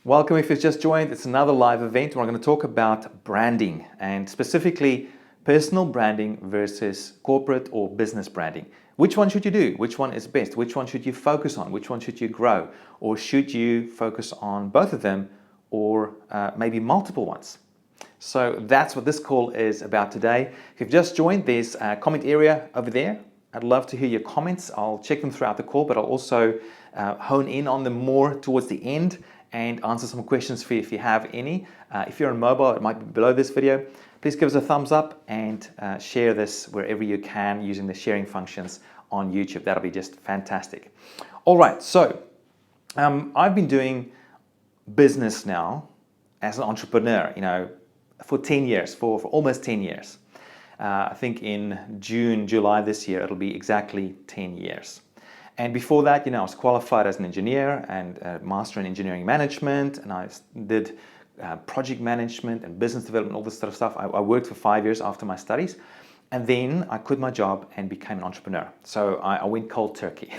Welcome if you've just joined. It's another live event where I'm going to talk about branding and specifically personal branding versus corporate or business branding. Which one should you do? Which one is best? Which one should you focus on? Which one should you grow? Or should you focus on both of them or maybe multiple ones? So that's what this call is about today. If you've just joined, there's a comment area over there. I'd love to hear your comments. I'll check them throughout the call, but I'll also hone in on them more towards the end and answer some questions for you if you have any. If you're on mobile, it might be below this video. Please give us a thumbs up and share this wherever you can using the sharing functions on YouTube. That'll be just fantastic. All right, so I've been doing business now as an entrepreneur, for 10 years, for almost 10 years. I think in June, July this year, it'll be exactly 10 years. And before that, I was qualified as an engineer and a master in engineering management, and I did project management and business development, all this sort of stuff. I worked for 5 years after my studies, and then I quit my job and became an entrepreneur. So I went cold turkey,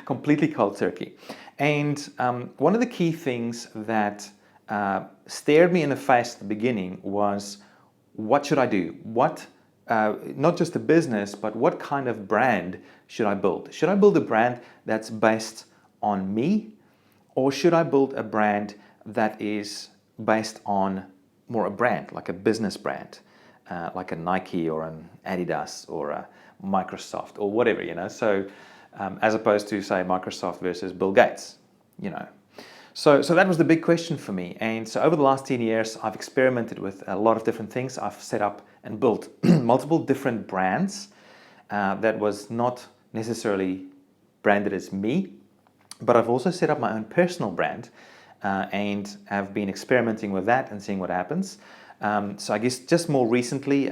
completely cold turkey. And one of the key things that stared me in the face at the beginning was, what should I do? Not just a business, but what kind of brand should I build? Should I build a brand that's based on me, or should I build a brand that is based on more a brand, like a business brand, like a Nike or an Adidas or a Microsoft or whatever, So as opposed to, say, Microsoft versus Bill Gates, So that was the big question for me. And so over the last 10 years, I've experimented with a lot of different things. I've set up and built multiple different brands that was not necessarily branded as me, but I've also set up my own personal brand and have been experimenting with that and seeing what happens. So I guess just more recently,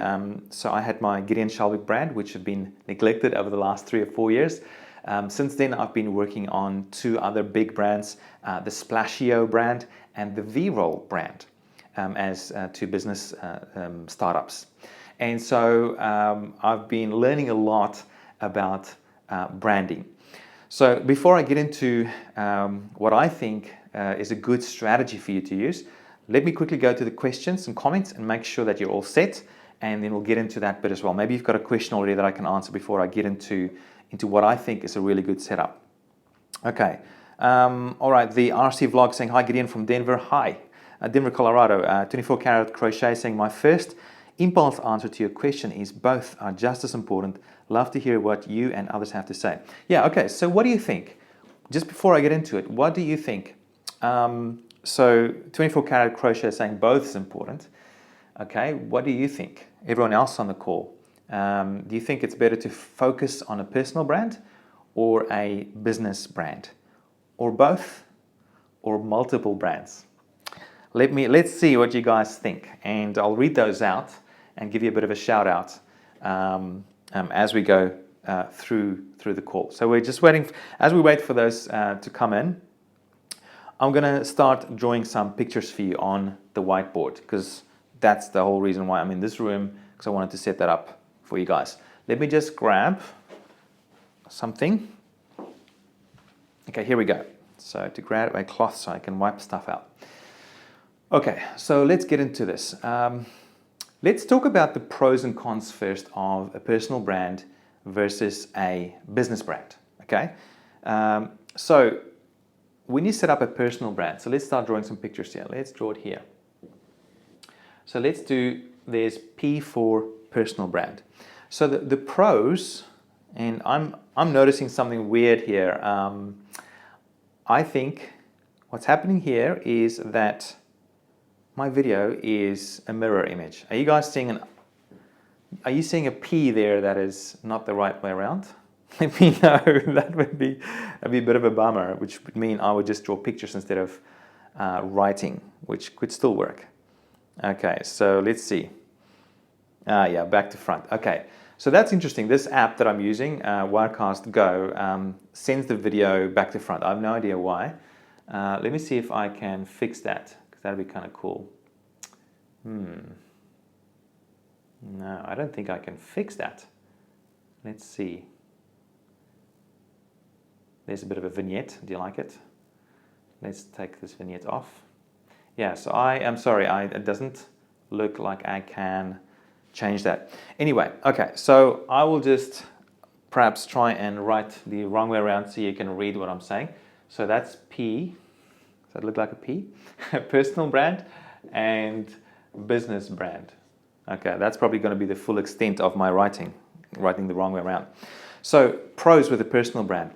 so I had my Gideon Shalwick brand, which had been neglected over the last 3 or 4 years. Since then, I've been working on 2 other big brands, the Splashio brand and the V-Roll brand, as 2 business startups. And so I've been learning a lot about branding. So before I get into what I think is a good strategy for you to use, let me quickly go to the questions and comments and make sure that you're all set, and then we'll get into that bit as well. Maybe you've got a question already that I can answer before I get into what I think is a really good setup. Okay, all right, the RC vlog saying, hi Gideon from Denver. Hi, Denver, Colorado. 24 Karat Crochet saying, my first impulse answer to your question is both are just as important. Love to hear what you and others have to say. Yeah, okay, so what do you think? Just before I get into it, what do you think? So 24 Karat Crochet saying both is important. Okay, what do you think? Everyone else on the call. Do you think it's better to focus on a personal brand or a business brand, or both, or multiple brands? Let's see what you guys think, and I'll read those out and give you a bit of a shout out as we go through the call. So we're just waiting. As we wait for those to come in, I'm going to start drawing some pictures for you on the whiteboard, because that's the whole reason why I'm in this room, because I wanted to set that up for you guys. Let me just grab something. Okay, here we go. So to grab a cloth so I can wipe stuff out. Okay, so let's get into this. Let's talk about the pros and cons first of a personal brand versus a business brand. Okay, so when you set up a personal brand, so let's start drawing some pictures here. Let's draw it here. So there's P for personal brand. So the pros, and I'm noticing something weird here. I think what's happening here is that my video is a mirror image. Are you guys seeing are you seeing a P there that is not the right way around? Let me know. That'd be a bit of a bummer, which would mean I would just draw pictures instead of writing, which could still work. Okay, so let's see. Yeah, back to front. Okay, so that's interesting. This app that I'm using, Wirecast Go, sends the video back to front. I have no idea why. Let me see if I can fix that, because that'd be kind of cool. No, I don't think I can fix that. Let's see. There's a bit of a vignette. Do you like it? Let's take this vignette off. Yeah, so I am sorry, it doesn't look like I can change that. Anyway, okay, so I will just perhaps try and write the wrong way around so you can read what I'm saying. So that's P. Does that look like a P? Personal brand and business brand. Okay, that's probably going to be the full extent of my writing the wrong way around. So pros with a personal brand.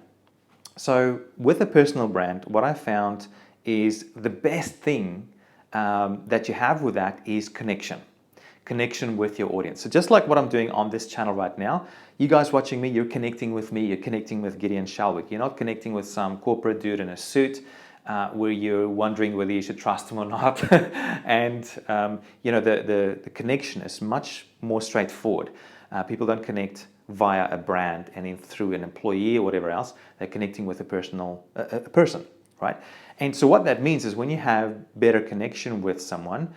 So with a personal brand, what I found is the best thing that you have with that is connection with your audience. So just like what I'm doing on this channel right now, you guys watching me, you're connecting with me, you're connecting with Gideon Shalwick. You're not connecting with some corporate dude in a suit where you're wondering whether you should trust him or not. And the connection is much more straightforward. People don't connect via a brand and then through an employee or whatever else. They're connecting with a person, right? And so what that means is when you have better connection with someone,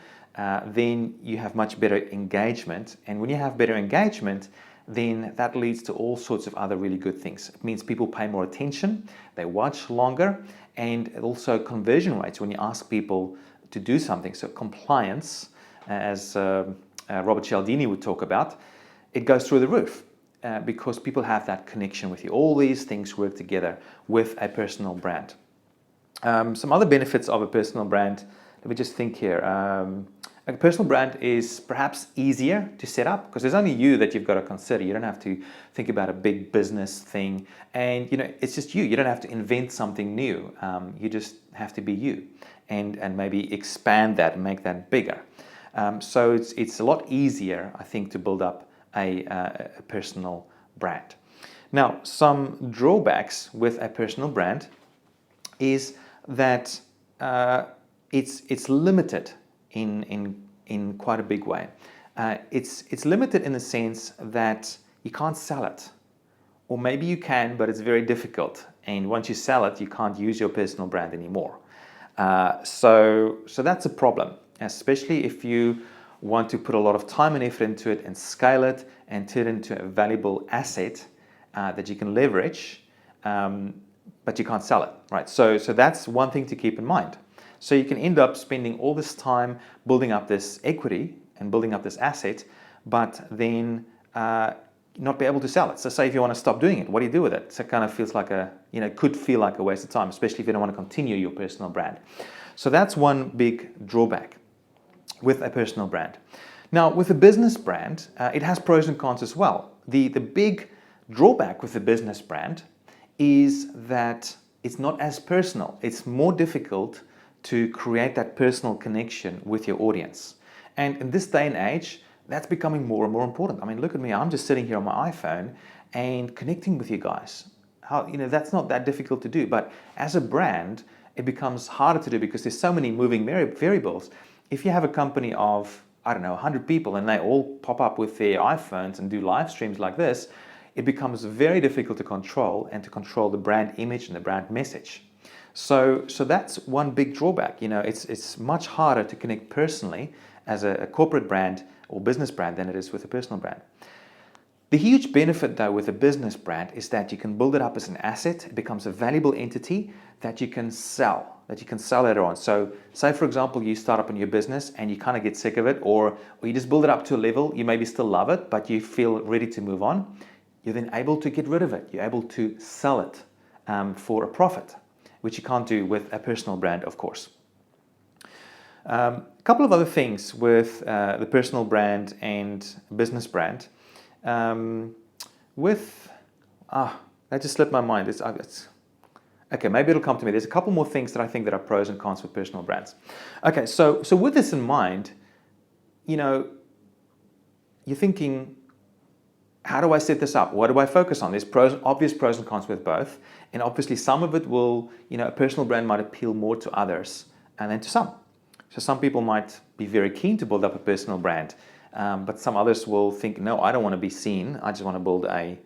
then you have much better engagement. And when you have better engagement, then that leads to all sorts of other really good things. It means people pay more attention, they watch longer, and also conversion rates when you ask people to do something. So compliance, as Robert Cialdini would talk about, it goes through the roof because people have that connection with you. All these things work together with a personal brand. Some other benefits of a personal brand, let me just think here. A personal brand is perhaps easier to set up because there's only you that you've got to consider. You don't have to think about a big business thing, and it's just you. You don't have to invent something new. You just have to be you, and maybe expand that and make that bigger. So it's a lot easier, I think, to build up a personal brand. Now, some drawbacks with a personal brand is that it's limited in quite a big way. It's limited in the sense that you can't sell it, or maybe you can, but it's very difficult. And once you sell it, you can't use your personal brand anymore. So that's a problem, especially if you want to put a lot of time and effort into it and scale it and turn it into a valuable asset that you can leverage, but you can't sell it, right? So that's one thing to keep in mind. So you can end up spending all this time building up this equity and building up this asset, but then not be able to sell it. So say if you want to stop doing it, what do you do with it? So it kind of feels like could feel like a waste of time, especially if you don't want to continue your personal brand. So that's one big drawback with a personal brand. Now, with a business brand, it has pros and cons as well. The big drawback with the business brand is that it's not as personal. It's more difficult to create that personal connection with your audience. And in this day and age, that's becoming more and more important. I mean, look at me. I'm just sitting here on my iPhone and connecting with you guys. That's not that difficult to do. But as a brand, it becomes harder to do because there's so many moving variables. If you have a company of, 100 people and they all pop up with their iPhones and do live streams like this, it becomes very difficult to control and to control the brand image and the brand message. So that's one big drawback. It's much harder to connect personally as a corporate brand or business brand than it is with a personal brand. The huge benefit, though, with a business brand is that you can build it up as an asset. It becomes a valuable entity that you can sell later on. So say, for example, you start up in your business and you kind of get sick of it, or you just build it up to a level, you maybe still love it, but you feel ready to move on. You're then able to get rid of it. You're able to sell it for a profit, which you can't do with a personal brand, of course. A couple of other things with the personal brand and business brand. That just slipped my mind. Okay, maybe it'll come to me. There's a couple more things that I think that are pros and cons with personal brands. Okay, so with this in mind, you're thinking, how do I set this up? What do I focus on? There's obvious pros and cons with both. And obviously some of it will, a personal brand might appeal more to others and then to some. So some people might be very keen to build up a personal brand, but some others will think, no, I don't want to be seen. I just want to build a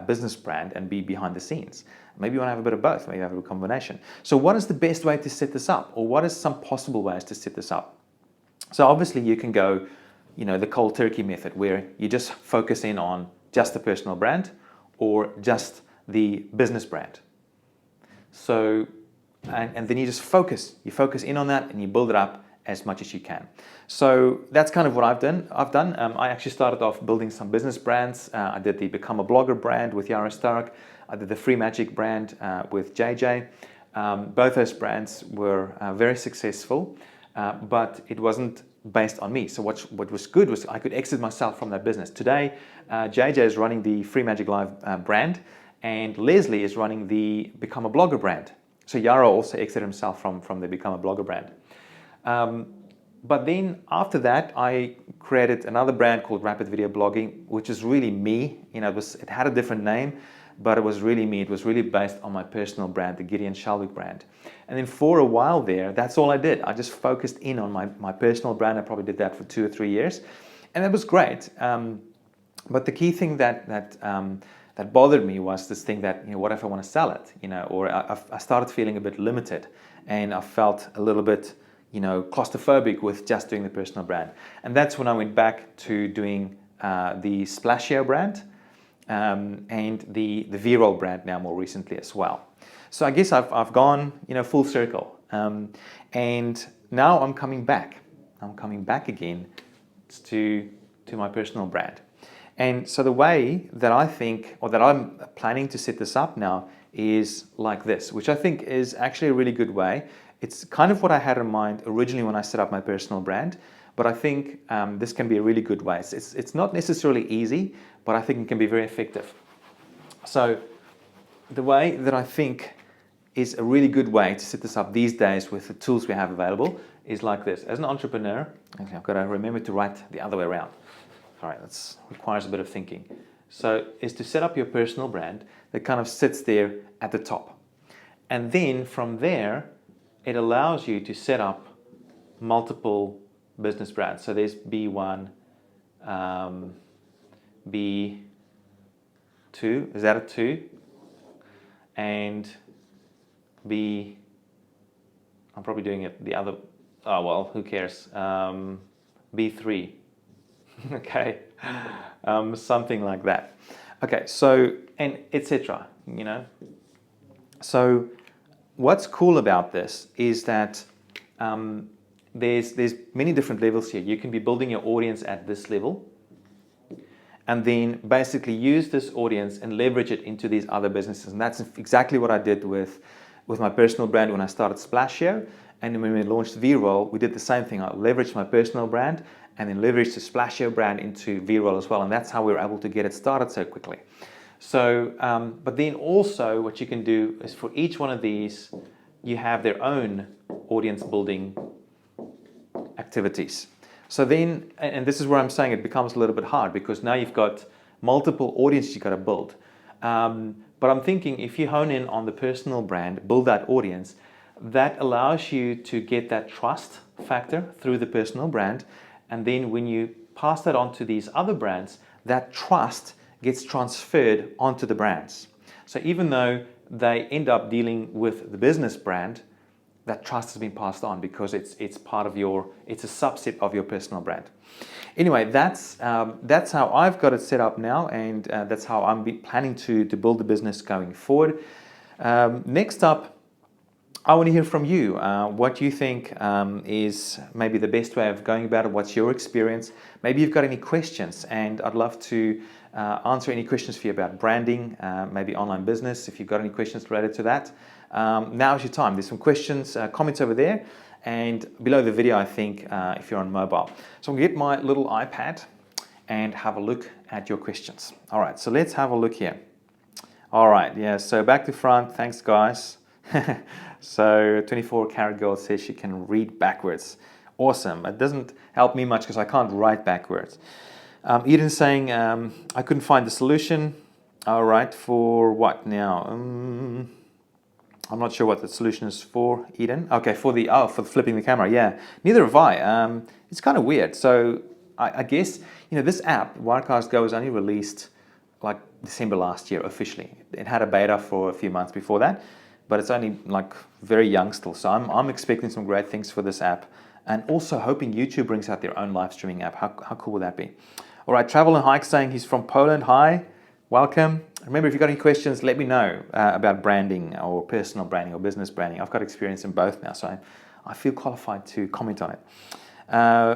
business brand and be behind the scenes. Maybe you want to have a bit of both. Maybe you have a combination. So what is the best way to set this up? Or what is some possible ways to set this up? So obviously you can go, the cold turkey method where you just focus in on just the personal brand or just the business brand. So, and then you just focus in on that and you build it up as much as you can. So that's kind of what I've done. I actually started off building some business brands. I did the Become a Blogger brand with Yara Stark. I did the Free Magic brand with JJ. Both those brands were very successful, but it wasn't based on me. So what was good was I could exit myself from that business. Today, JJ is running the Free Magic Live brand, and Leslie is running the Become a Blogger brand. So Yara also exited himself from the Become a Blogger brand. But then after that, I created another brand called Rapid Video Blogging, which is really me. You know, it had a different name, but it was really me. It was really based on my personal brand, the Gideon Shalwick brand. And then for a while there, that's all I did. I just focused in on my personal brand. I probably did that for 2 or 3 years, and it was great. But the key thing that bothered me was this thing that, you know, what if I want to sell it? You know, or I started feeling a bit limited, and I felt a little bit, you know, claustrophobic with just doing the personal brand. And that's when I went back to doing the Splashio brand and the V-Roll brand now more recently as well. So I guess I've gone, you know, full circle. And now I'm coming back. I'm coming back again to my personal brand. And so the way that I think, or that I'm planning to set this up now, is like this, which I think is actually a really good way. It's kind of what I had in mind originally when I set up my personal brand, but I think this can be a really good way. It's not necessarily easy, but I think it can be very effective. So the way that I think is a really good way to set this up these days with the tools we have available is like this. As an entrepreneur, okay, I've got to remember to write the other way around. All right, that requires a bit of thinking. So is to set up your personal brand that kind of sits there at the top. And then from there, it allows you to set up multiple business brands. So there's B1, B2, is that a 2? And B, I'm probably doing it the other, oh well, who cares? B3. Okay, something like that. Okay, so, and etc. You know. So what's cool about this is that there's many different levels here. You can be building your audience at this level, and then basically use this audience and leverage it into these other businesses. And that's exactly what I did with my personal brand when I started Splashio. And when we launched V-Roll, we did the same thing. I leveraged my personal brand and then leveraged the Splashio brand into V-Roll as well. And that's how we were able to get it started so quickly. So, but then also what you can do is for each one of these, you have their own audience building activities. So then, and this is where I'm saying it becomes a little bit hard, because now you've got multiple audiences you've got to build. But I'm thinking if you hone in on the personal brand, build that audience, that allows you to get that trust factor through the personal brand. And then when you pass that on to these other brands, that trust gets transferred onto the brands. So even though they end up dealing with the business brand, that trust has been passed on because it's part of it's a subset of your personal brand. Anyway, that's how I've got it set up now, and that's how I'm planning to build the business going forward. Next up, I want to hear from you. What you think is maybe the best way of going about it? What's your experience? Maybe you've got any questions, and I'd love to answer any questions for you about branding, maybe online business, if you've got any questions related to that. Now's your time. There's some questions, comments over there, and below the video, I think, if you're on mobile. So I'm going to get my little iPad and have a look at your questions. All right, so let's have a look here. All right, yeah, so back to front. Thanks, guys. So 24 Carat Girl says she can read backwards. Awesome. It doesn't help me much because I can't write backwards. Eden's saying, I couldn't find the solution. All right, for what now? I'm not sure what the solution is for, Eden. Okay, for flipping the camera, yeah. Neither have I. It's kind of weird. So I guess, this app, Wirecast Go, was only released like December last year officially. It had a beta for a few months before that, but it's only like very young still. So I'm expecting some great things for this app, and also hoping YouTube brings out their own live streaming app. How cool would that be? All right, Travel and Hike saying he's from Poland. Hi, welcome. Remember, if you've got any questions, let me know about branding or personal branding or business branding. I've got experience in both now, so I feel qualified to comment on it.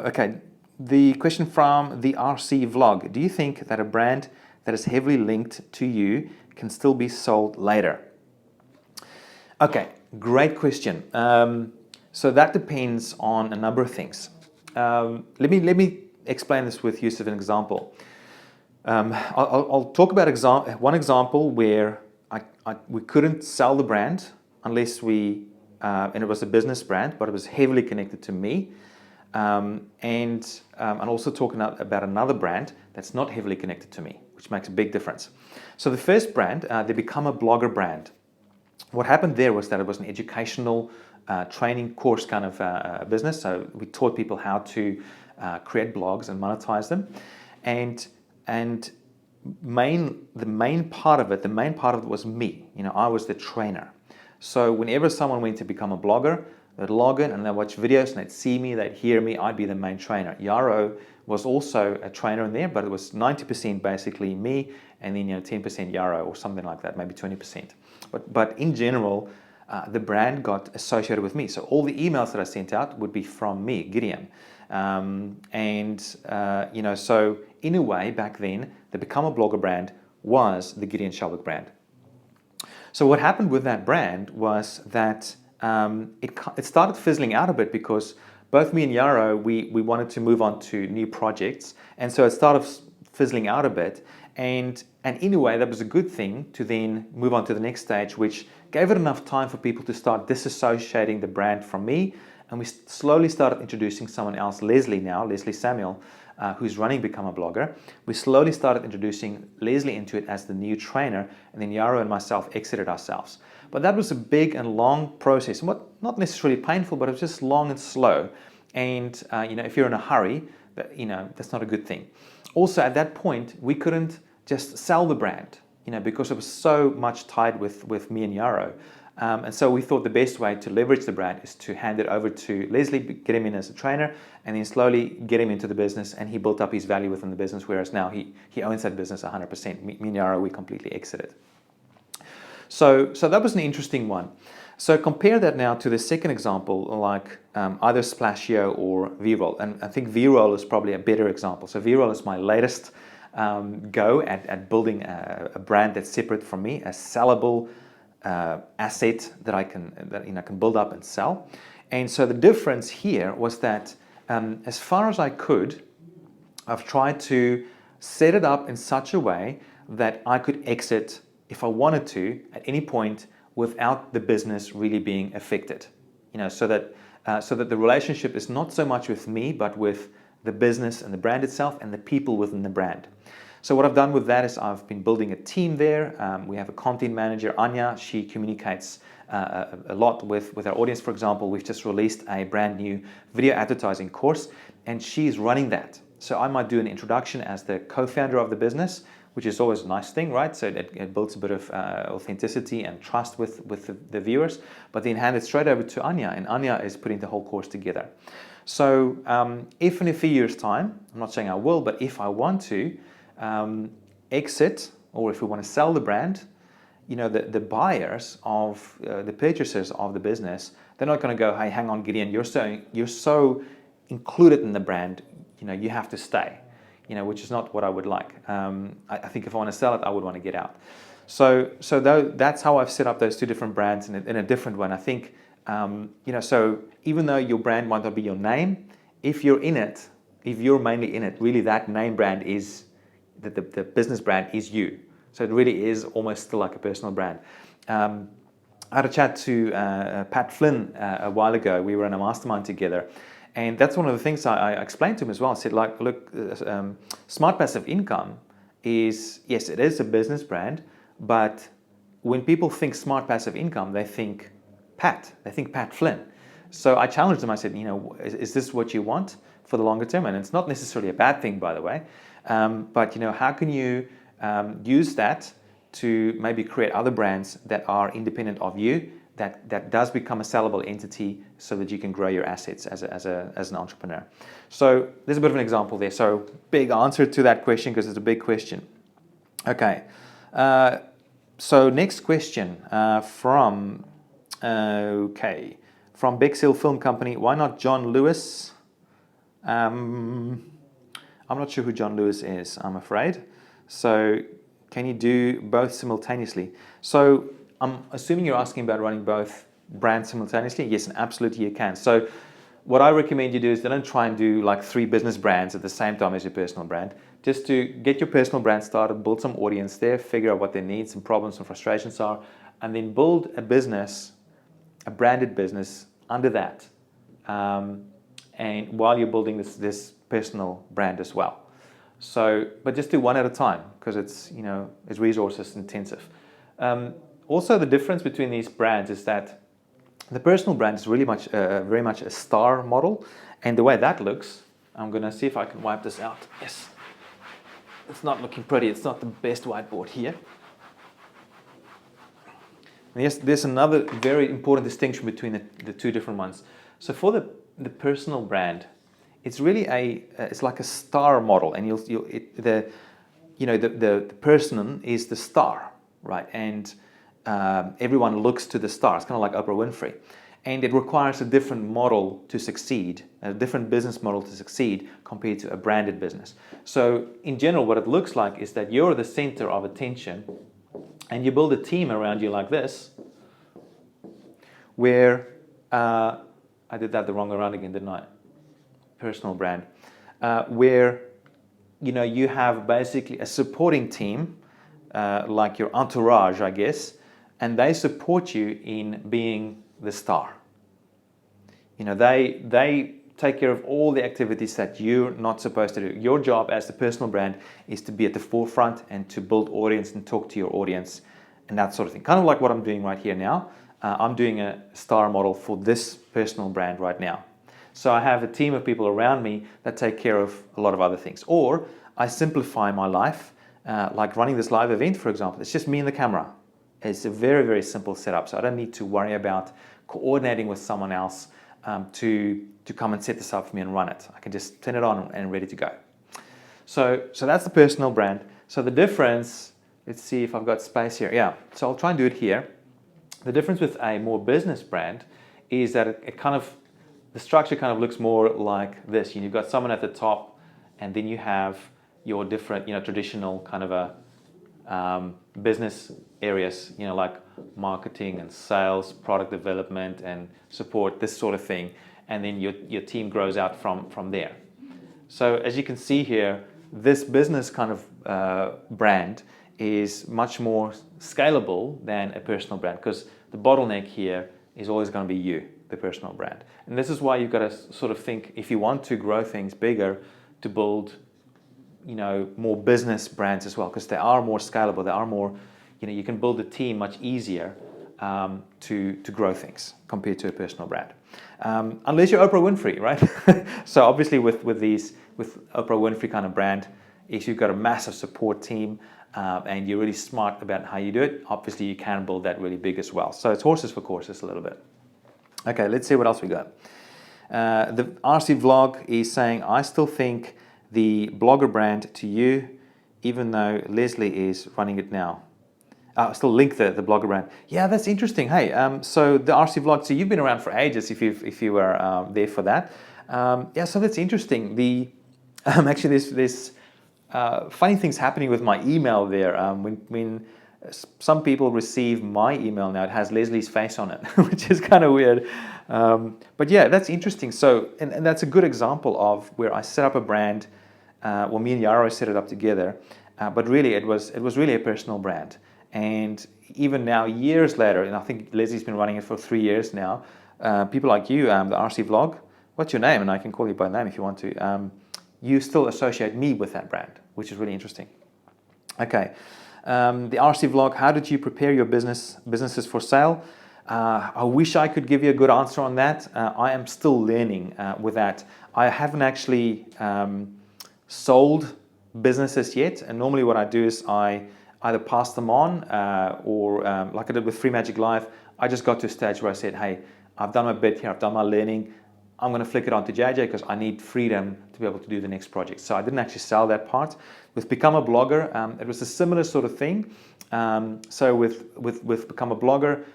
Okay, the question from the RC vlog. Do you think that a brand that is heavily linked to you can still be sold later? Okay, great question. So that depends on a number of things. Let me explain this with use of an example. I'll talk about one example where we couldn't sell the brand unless we, and it was a business brand, but it was heavily connected to me. And I'll also talk about another brand that's not heavily connected to me, which makes a big difference. So the first brand, they become a blogger brand. What happened there was that it was an educational training course kind of business. So we taught people how to create blogs and monetize them. And the main part of it was me. I was the trainer. So whenever someone went to become a blogger, they'd log in and they'd watch videos and they'd see me, they'd hear me, I'd be the main trainer. Yarrow was also a trainer in there, but it was 90% basically me, and then 10% Yarrow or something like that, maybe 20%. But in general, the brand got associated with me. So all the emails that I sent out would be from me, Gideon. So in a way, back then, the Become a Blogger brand was the Gideon Shalwick brand. So what happened with that brand was that it started fizzling out a bit, because both me and Yarrow, we wanted to move on to new projects, and so it started fizzling out a bit. And in a way, that was a good thing to then move on to the next stage, which gave it enough time for people to start disassociating the brand from me. And we slowly started introducing someone else, Leslie Samuel, who's running Become a Blogger. We slowly started introducing Leslie into it as the new trainer, and then Yarrow and myself exited ourselves. But that was a big and long process, not necessarily painful, but it was just long and slow. And if you're in a hurry, that's not a good thing. Also, at that point, we couldn't just sell the brand, because it was so much tied with me and Yarrow. And so we thought the best way to leverage the brand is to hand it over to Leslie, get him in as a trainer, and then slowly get him into the business, and he built up his value within the business, whereas now he owns that business 100%. Me and Yarrow, we completely exited. So that was an interesting one. So compare that now to the second example, like either Splashio or V-Roll. And I think V-Roll is probably a better example. So V-Roll is my latest go at building a brand that's separate from me, a sellable asset that I can build up and sell. And so the difference here was that as far as I could, I've tried to set it up in such a way that I could exit if I wanted to at any point without the business really being affected. So that the relationship is not so much with me, but with the business and the brand itself and the people within the brand. So what I've done with that is I've been building a team there. We have a content manager, Anya. She communicates a lot with our audience. For example, we've just released a brand new video advertising course, and she's running that. So I might do an introduction as the co-founder of the business, which is always a nice thing, right? So it builds a bit of authenticity and trust with the viewers, but then hand it straight over to Anya, and Anya is putting the whole course together. So if in a few years' time, I'm not saying I will, but if I want to exit, or if we want to sell the brand, the buyers of the purchasers of the business, they're not going to go, hey, hang on, Gideon, you're so included in the brand, you have to stay. Which is not what I would like. I think if I want to sell it, I would want to get out. So that's how I've set up those two different brands in a different one. I think, so even though your brand might not be your name, if you're mainly in it, really that name brand is, the business brand is you. So it really is almost still like a personal brand. I had a chat to Pat Flynn a while ago. We were in a mastermind together. And that's one of the things I explained to him as well. I said, look, Smart Passive Income is, yes, it is a business brand, but when people think Smart Passive Income, they think Pat Flynn. So I challenged them. I said, is this what you want for the longer term? And it's not necessarily a bad thing, by the way. But how can you use that to maybe create other brands that are independent of you, that does become a sellable entity, so that you can grow your assets as an entrepreneur. So there's a bit of an example there. So big answer to that question, because it's a big question. Okay. So next question from from Bexhill Film Company, why not John Lewis? I'm not sure who John Lewis is, I'm afraid. So can you do both simultaneously? So I'm assuming you're asking about running both brands simultaneously. Yes, and absolutely you can. So what I recommend you do is don't try and do like 3 business brands at the same time as your personal brand. Just to get your personal brand started, build some audience there, figure out what their needs and problems and frustrations are, and then build a business, a branded business under that. And while you're building this personal brand as well. So, but just do one at a time because it's resources intensive. Also, the difference between these brands is that the personal brand is really very much a star model, and the way that looks, I'm gonna see if I can wipe this out. Yes, it's not looking pretty. It's not the best whiteboard here. And yes, there's another very important distinction between the 2 different ones. So for the personal brand, it's really it's like a star model, and the person is the star, right? And everyone looks to the star. It's kind of like Oprah Winfrey, and it requires a different model to succeed, a different business model to succeed compared to a branded business. So in general, what it looks like is that you're the center of attention, and you build a team around you like this, where I did that the wrong way around again, didn't I? Personal brand, where you have basically a supporting team, like your entourage, I guess, and they support you in being the star. They take care of all the activities that you're not supposed to do. Your job as the personal brand is to be at the forefront and to build audience and talk to your audience and that sort of thing. Kind of like what I'm doing right here now. I'm doing a star model for this personal brand right now. So I have a team of people around me that take care of a lot of other things. Or I simplify my life, like running this live event, for example. It's just me and the camera. It's a very, very simple setup. So I don't need to worry about coordinating with someone else to come and set this up for me and run it. I can just turn it on and ready to go. So that's the personal brand. So the difference, let's see if I've got space here. Yeah, so I'll try and do it here. The difference with a more business brand is that the structure kind of looks more like this. You've got someone at the top, and then you have your different, traditional kind of a business areas, like marketing and sales, product development and support, this sort of thing. And then your team grows out from there. So as you can see here, this business kind of brand is much more scalable than a personal brand, because the bottleneck here is always going to be you, the personal brand. And this is why you've got to sort of think, if you want to grow things bigger, to build more business brands as well, because they are more scalable. They are more, you can build a team much easier to grow things compared to a personal brand. Unless you're Oprah Winfrey, right? So obviously with Oprah Winfrey kind of brand, if you've got a massive support team and you're really smart about how you do it, obviously you can build that really big as well. So it's horses for courses a little bit. Okay, let's see what else we got. The RC Vlog is saying, I still think the blogger brand to you, even though Leslie is running it now. I'll still link the blogger brand. Yeah, that's interesting. Hey, so the RC Vlog, so you've been around for ages if you were there for that. Yeah, so that's interesting. Actually, there's funny things happening with my email there. When some people receive my email now, it has Leslie's face on it, which is kind of weird. But yeah, that's interesting. So, and that's a good example of where I set up a brand. Well, me and Yaro set it up together, but really it was really a personal brand. And even now, years later, and I think Leslie's been running it for 3 years now, people like you, the RC Vlog, what's your name? And I can call you by name if you want to. You still associate me with that brand, which is really interesting. Okay, the RC Vlog, how did you prepare your businesses for sale? I wish I could give you a good answer on that. I am still learning with that. I haven't actually sold businesses yet, and normally what I do is I either pass them on or like I did with Free Magic Live, I just got to a stage where I said, hey, I've done my bit here, I've done my learning, I'm going to flick it on to JJ because I need freedom to be able to do the next project. So I didn't actually sell that part. With Become a Blogger, it was a similar sort of thing. So with Become a Blogger,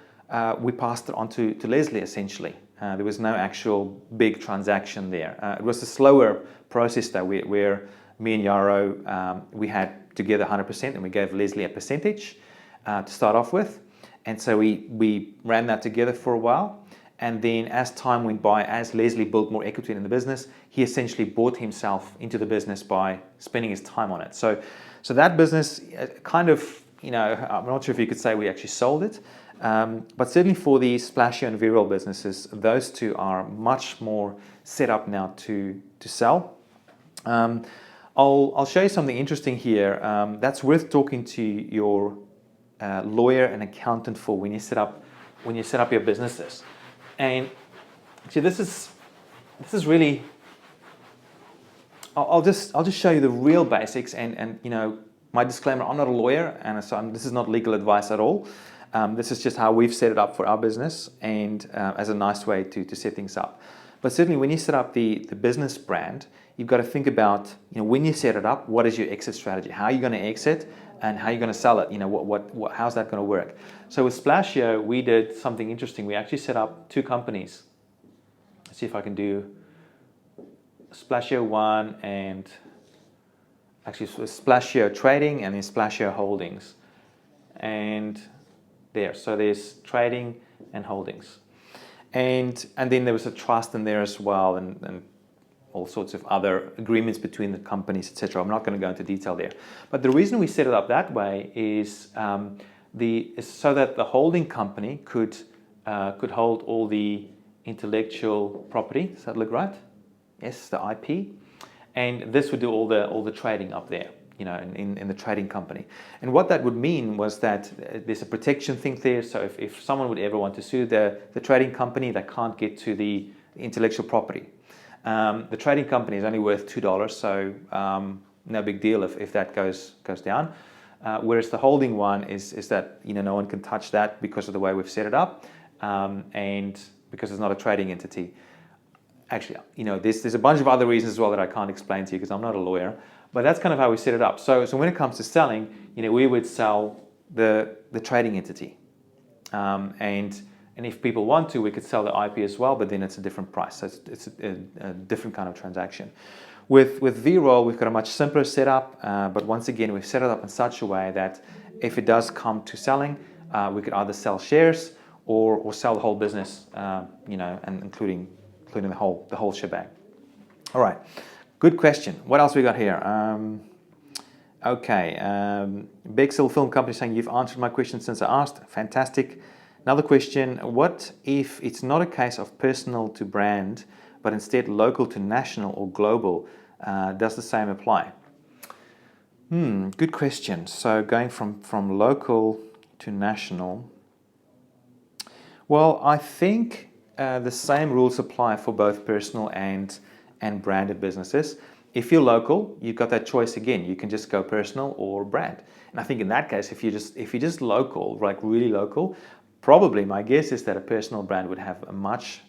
we passed it on to Leslie essentially. There was no actual big transaction there. It was a slower process though, where me and Yaro, we had together 100% and we gave Leslie a percentage to start off with. And so we ran that together for a while. And then as time went by, as Leslie built more equity in the business, he essentially bought himself into the business by spending his time on it. So that business kind of, I'm not sure if you could say we actually sold it, but certainly for the Splashio and V-Roll businesses, those two are much more set up now to sell. I'll show you something interesting here that's worth talking to your lawyer and accountant for when you set up your businesses. And see, this is really. I'll just show you the real basics, and my disclaimer: I'm not a lawyer, and so this is not legal advice at all. This is just how we've set it up for our business, and as a nice way to set things up. But certainly, when you set up the business brand, you've got to think about when you set it up, what is your exit strategy? How are you going to exit? And how are you going to sell it? How's that going to work? So with Splashio, we did something interesting. We actually set up two companies. Let's see if I can do Splashio 1 and actually Splashio Trading and then Splashio Holdings. And there, so there's trading and holdings. And then there was a trust in there as well, and all sorts of other agreements between the companies, etc. I'm not going to go into detail there. But the reason we set it up that way is so that the holding company could hold all the intellectual property. Does that look right? Yes, the IP. And this would do all the trading up there, in the trading company. And what that would mean was that there's a protection thing there. So if someone would ever want to sue the trading company, they can't get to the intellectual property. The trading company is only worth $2, so no big deal if that goes down. Whereas the holding one is that no one can touch that because of the way we've set it up, and because it's not a trading entity. Actually, there's a bunch of other reasons as well that I can't explain to you because I'm not a lawyer. But that's kind of how we set it up. So when it comes to selling, we would sell the trading entity, and if people want to, we could sell the IP as well, but then it's a different price. So it's a different kind of transaction. With V-Roll, we've got a much simpler setup, but once again, we've set it up in such a way that if it does come to selling, we could either sell shares or sell the whole business, and including the whole shebang. All right, good question. What else we got here? Okay, Bexel Film Company saying you've answered my question since I asked. Fantastic. Another question, what if it's not a case of personal to brand, but instead local to national or global? Does the same apply? Good question. So going from local to national, well, I think the same rules apply for both personal and branded businesses. If you're local, you've got that choice again. You can just go personal or brand. And I think in that case, if you're just local, like really local, probably my guess is that a personal brand would have a much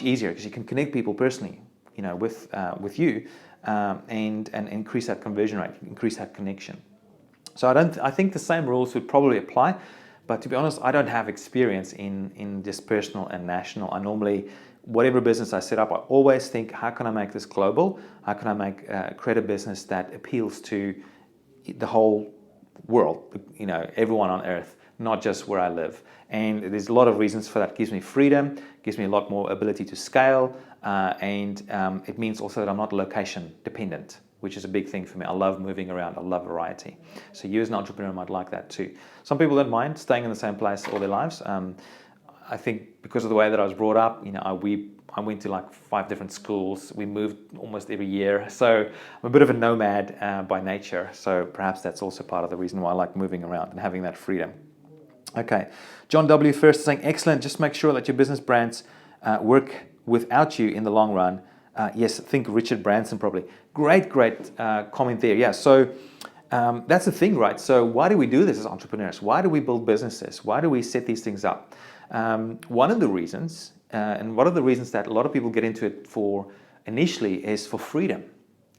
easier, because you can connect people personally, with you, and increase that conversion rate, increase that connection. So I think the same rules would probably apply, but to be honest, I don't have experience in this personal and national. I normally, whatever business I set up, I always think, how can I make this global? How can I create a business that appeals to the whole world, everyone on earth, not just where I live? And there's a lot of reasons for that. It gives me freedom, gives me a lot more ability to scale, and it means also that I'm not location dependent, which is a big thing for me. I love moving around. I love variety. So you as an entrepreneur might like that too. Some people don't mind staying in the same place all their lives. I think because of the way that I was brought up, I went to like 5 different schools. We moved almost every year. So I'm a bit of a nomad by nature. So perhaps that's also part of the reason why I like moving around and having that freedom. Okay, John W. First saying, excellent. Just make sure that your business brands work without you in the long run. Yes, think Richard Branson probably. Great comment there. Yeah, so that's the thing, right? So why do we do this as entrepreneurs? Why do we build businesses? Why do we set these things up? One of the reasons, and one of the reasons that a lot of people get into it for initially, is for freedom,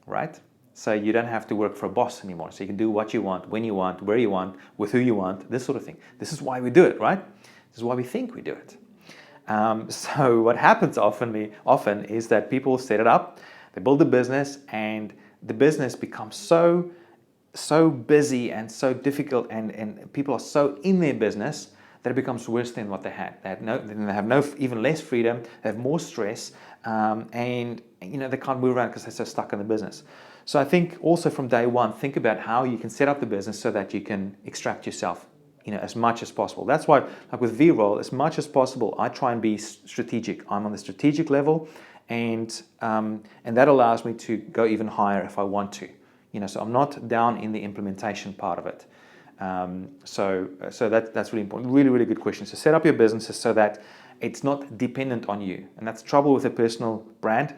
right? So you don't have to work for a boss anymore. So you can do what you want, when you want, where you want, with who you want, this sort of thing. This is why we do it, right? This is why we think we do it. So what happens often is that people set it up, they build a business, and the business becomes so busy and so difficult, and people are so in their business that it becomes worse than what they had. They have no even less freedom. They have more stress, and they can't move around because they're so stuck in the business. So I think also from day one, think about how you can set up the business so that you can extract yourself, as much as possible. That's why, like with V-Roll, as much as possible, I try and be strategic. I'm on the strategic level, and that allows me to go even higher if I want to. So I'm not down in the implementation part of it. So that's really important. Really, really good question. So set up your businesses so that it's not dependent on you. And that's the trouble with a personal brand.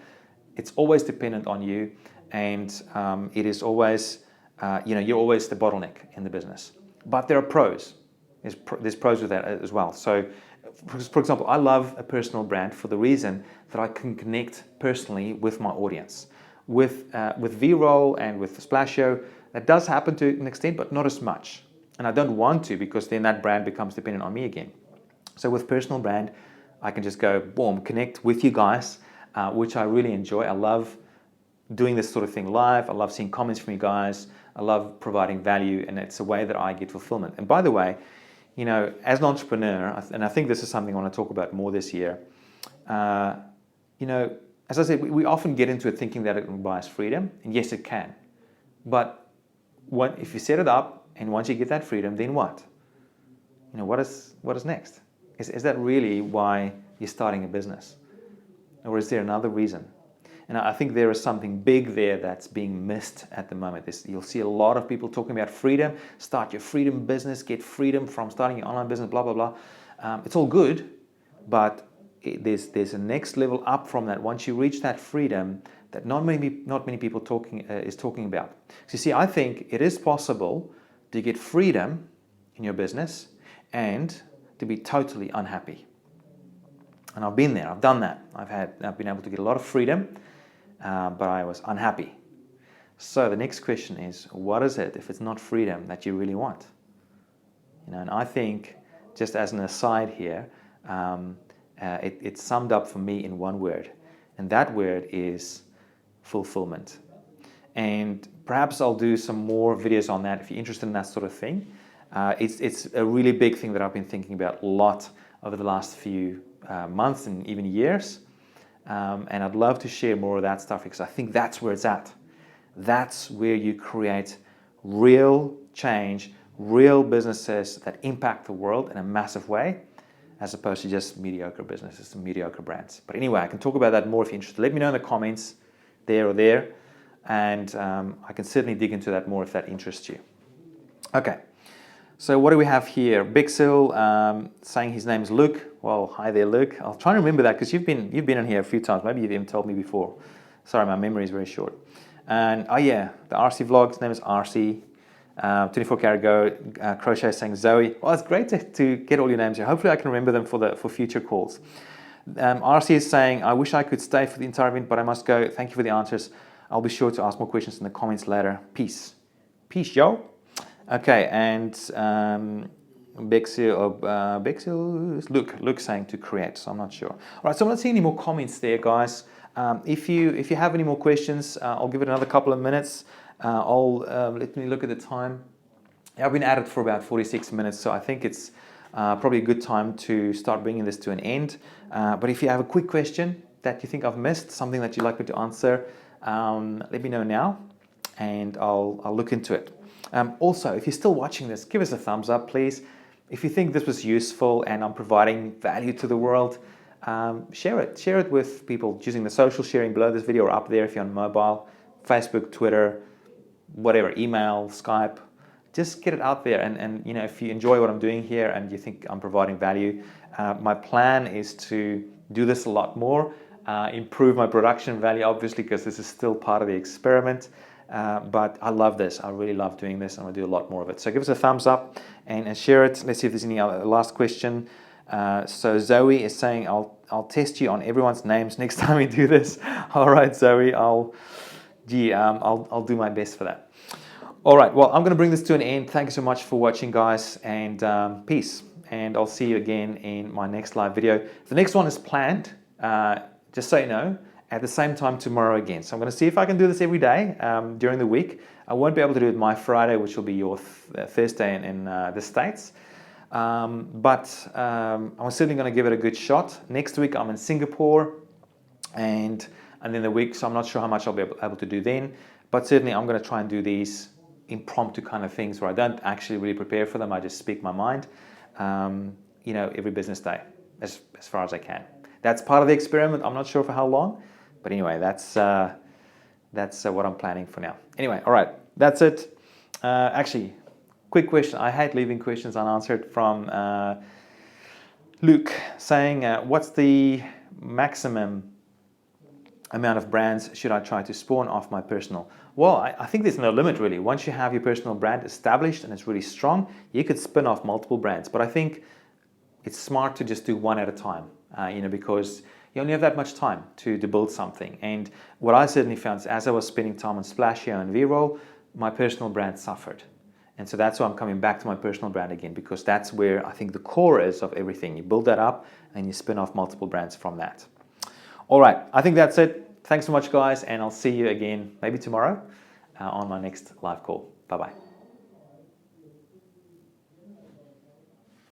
It's always dependent on you, and it is always, you're always the bottleneck in the business. But there are pros. There's pros with that as well. So, for example, I love a personal brand for the reason that I can connect personally with my audience. With V-Roll and with Splashio, that does happen to an extent, but not as much. And I don't want to, because then that brand becomes dependent on me again. So with personal brand, I can just go, boom, connect with you guys, which I really enjoy. I love doing this sort of thing live. I love seeing comments from you guys. I love providing value, and it's a way that I get fulfillment. And by the way, as an entrepreneur, and I think this is something I want to talk about more this year, as I said, we often get into it thinking that it will buy us freedom, and yes, it can. But if you set it up, and once you get that freedom, then what? What is next? Is that really why you're starting a business? Or is there another reason? And I think there is something big there that's being missed at the moment. You'll see a lot of people talking about freedom. Start your freedom business, get freedom from starting your online business, blah, blah, blah. It's all good, but there's a next level up from that. Once you reach that freedom, that not many people is talking about. So you see, I think it is possible to get freedom in your business and to be totally unhappy. And I've been there. I've done that. I've been able to get a lot of freedom, but I was unhappy. So the next question is, what is it, if it's not freedom, that you really want? And I think, just as an aside here, it's summed up for me in one word, and that word is fulfillment. And perhaps I'll do some more videos on that if you're interested in that sort of thing. It's a really big thing that I've been thinking about a lot over the last few months and even years. And I'd love to share more of that stuff, because I think that's where it's at. That's where you create real change, real businesses that impact the world in a massive way, as opposed to just mediocre businesses and mediocre brands. But anyway, I can talk about that more if you're interested. Let me know in the comments there, and I can certainly dig into that more if that interests you. Okay, so what do we have here? Bixil saying his name is Luke. Well, hi there, Luke. I'll try and remember that, because you've been on here a few times. Maybe you've even told me before. Sorry, my memory is very short. And oh yeah, the RC vlog. His name is RC. 24 Karat Go. Crochet saying Zoe. Well, it's great to get all your names here. Hopefully, I can remember them for future calls. RC is saying, I wish I could stay for the entire event, but I must go. Thank you for the answers. I'll be sure to ask more questions in the comments later. Peace, yo. Okay, and Bexil is Luke saying to create, so I'm not sure. All right, so I'm not seeing any more comments there, guys. If you have any more questions, I'll give it another couple of minutes. Let me look at the time. Yeah, I've been at it for about 46 minutes, so I think it's probably a good time to start bringing this to an end. But if you have a quick question that you think I've missed, something that you'd like me to answer, let me know now, and I'll look into it. Also, if you're still watching this, give us a thumbs up, please. If you think this was useful and I'm providing value to the world, share it. Share it with people using the social sharing below this video or up there if you're on mobile, Facebook, Twitter, whatever, email, Skype. Just get it out there, and if you enjoy what I'm doing here and you think I'm providing value, my plan is to do this a lot more, improve my production value, obviously, because this is still part of the experiment. But I love this. I really love doing this, and I'll do a lot more of it. So give us a thumbs up and share it. Let's see if there's any other last question. So Zoe is saying, I'll test you on everyone's names next time we do this. All right, Zoe, I'll do my best for that. All right, well, I'm going to bring this to an end. Thank you so much for watching, guys, and peace. and I'll see you again in my next live video. The next one is planned, just so you know, at the same time tomorrow again. So I'm going to see if I can do this every day during the week. I won't be able to do it my Friday, which will be your Thursday in the States. But I'm certainly going to give it a good shot. Next week I'm in Singapore, and then the week, so I'm not sure how much I'll be able to do then. But certainly I'm going to try and do these impromptu kind of things where I don't actually really prepare for them. I just speak my mind, every business day as far as I can. That's part of the experiment. I'm not sure for how long, but anyway, that's what I'm planning for now. Anyway, all right, that's it. Actually, quick question. I hate leaving questions unanswered from Luke saying, what's the maximum amount of brands should I try to spawn off my personal? Well, I think there's no limit really. Once you have your personal brand established and it's really strong, you could spin off multiple brands. But I think it's smart to just do one at a time, because you only have that much time to build something. And what I certainly found is as I was spending time on Splashio and V-Roll, my personal brand suffered. And so that's why I'm coming back to my personal brand again, because that's where I think the core is of everything. You build that up and you spin off multiple brands from that. All right, I think that's it. Thanks so much, guys, and I'll see you again maybe tomorrow on my next live call. Bye-bye.